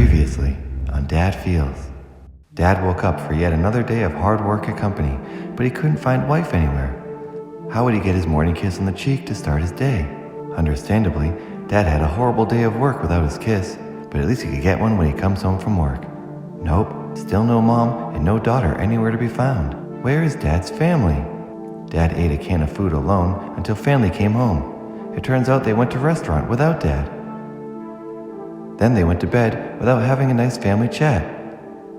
Previously on Dad Feels. Dad woke up for yet another day of hard work at company, but he couldn't find wife anywhere. How would he get his morning kiss on the cheek to start his day? Understandably, Dad had a horrible day of work without his kiss, but at least he could get one when he comes home from work. Nope, still no mom and no daughter anywhere to be found. Where is Dad's family? Dad ate a can of food alone until family came home. It turns out they went to a restaurant without Dad. Then they went to bed without having a nice family chat.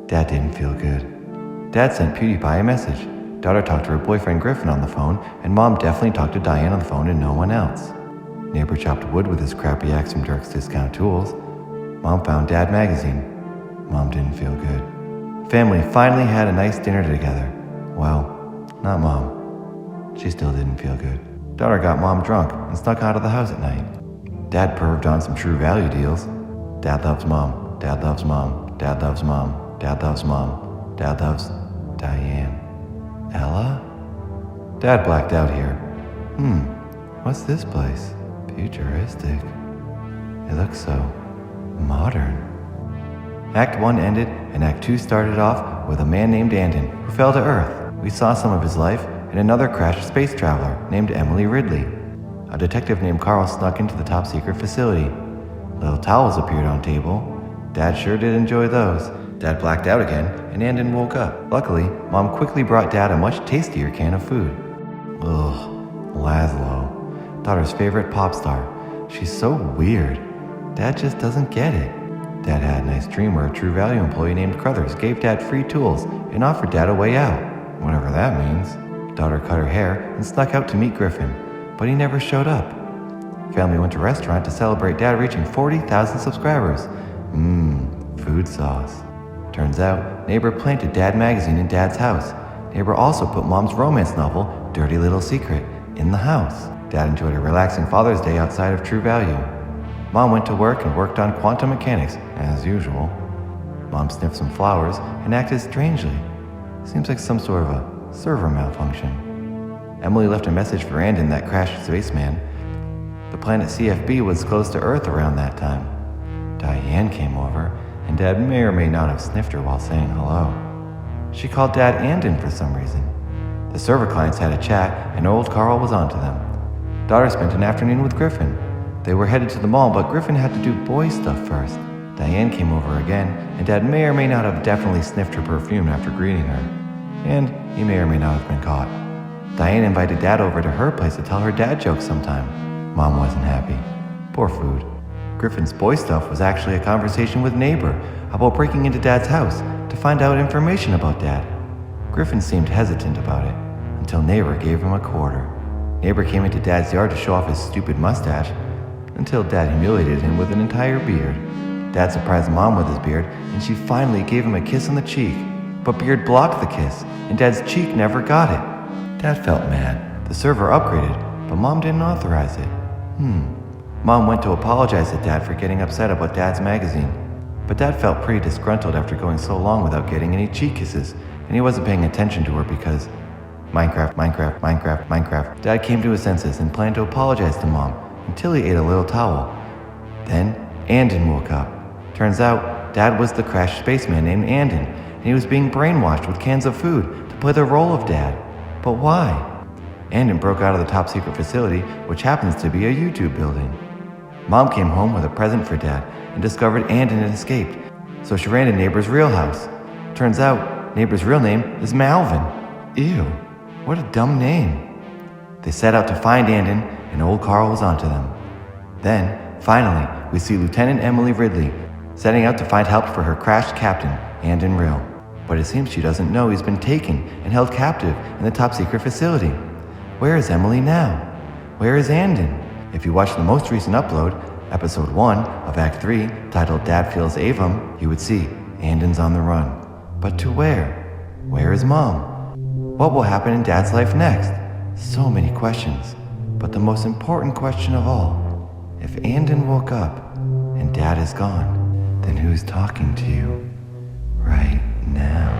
Dad didn't feel good. Dad sent PewDiePie a message. Daughter talked to her boyfriend Griffin on the phone, and Mom definitely talked to Diane on the phone and no one else. Neighbor chopped wood with his crappy axe from Dirk's Discount Tools. Mom found Dad magazine. Mom didn't feel good. Family finally had a nice dinner together. Well, not Mom. She still didn't feel good. Daughter got Mom drunk and snuck out of the house at night. Dad perved on some True Value deals. Dad loves Mom. Dad loves Mom. Dad loves Mom. Dad loves Mom. Dad loves Diane. Ella? Dad blacked out here. What's this place? Futuristic. It looks so modern. Act 1 ended, and Act 2 started off with a man named Andon who fell to Earth. We saw some of his life and another crashed space traveler named Emily Ridley. A detective named Carl snuck into the top secret facility. Little towels appeared on table. Dad sure did enjoy those. Dad blacked out again, and Andon woke up. Luckily, Mom quickly brought Dad a much tastier can of food. Ugh, Lazlo. Daughter's favorite pop star. She's so weird. Dad just doesn't get it. Dad had a nice dream where a True Value employee named Crothers gave Dad free tools and offered Dad a way out. Whatever that means. Daughter cut her hair and snuck out to meet Griffin, but he never showed up. Family went to a restaurant to celebrate Dad reaching 40,000 subscribers. Food sauce. Turns out, Neighbor planted Dad magazine in Dad's house. Neighbor also put Mom's romance novel, Dirty Little Secret, in the house. Dad enjoyed a relaxing Father's Day outside of True Value. Mom went to work and worked on quantum mechanics, as usual. Mom sniffed some flowers and acted strangely. Seems like some sort of a server malfunction. Emily left a message for Andon, that crashed spaceman. The planet CFB was close to Earth around that time. Diane came over, and Dad may or may not have sniffed her while saying hello. She called Dad Andon for some reason. The server clients had a chat, and old Carl was onto them. Daughter spent an afternoon with Griffin. They were headed to the mall, but Griffin had to do boy stuff first. Diane came over again, and Dad may or may not have definitely sniffed her perfume after greeting her. And he may or may not have been caught. Diane invited Dad over to her place to tell her dad jokes sometime. Mom wasn't happy. Poor food. Griffin's boy stuff was actually a conversation with Neighbor about breaking into Dad's house to find out information about Dad. Griffin seemed hesitant about it, until Neighbor gave him a quarter. Neighbor came into Dad's yard to show off his stupid mustache, until Dad humiliated him with an entire beard. Dad surprised Mom with his beard, and she finally gave him a kiss on the cheek. But Beard blocked the kiss, and Dad's cheek never got it. Dad felt mad. The server upgraded, but Mom didn't authorize it. Mom went to apologize to Dad for getting upset about Dad's magazine. But Dad felt pretty disgruntled after going so long without getting any cheek kisses, and he wasn't paying attention to her because Minecraft. Dad came to his senses and planned to apologize to Mom until he ate a little towel. Then, Andon woke up. Turns out, Dad was the crashed spaceman named Andon, and he was being brainwashed with cans of food to play the role of Dad. But why? Andon broke out of the top secret facility, which happens to be a YouTube building. Mom came home with a present for Dad and discovered Andon had escaped, so she ran to Neighbor's real house. Turns out, Neighbor's real name is Malvin. Ew, what a dumb name. They set out to find Andon, and old Carl was onto them. Then, finally, we see Lieutenant Emily Ridley setting out to find help for her crashed captain, Andon Rill. But it seems she doesn't know he's been taken and held captive in the top secret facility. Where is Emily now? Where is Andon? If you watch the most recent upload, episode 1 of Act 3, titled Dad Feels Avum, you would see Andon's on the run. But to where? Where is Mom? What will happen in Dad's life next? So many questions. But the most important question of all, if Andon woke up and Dad is gone, then who's talking to you right now?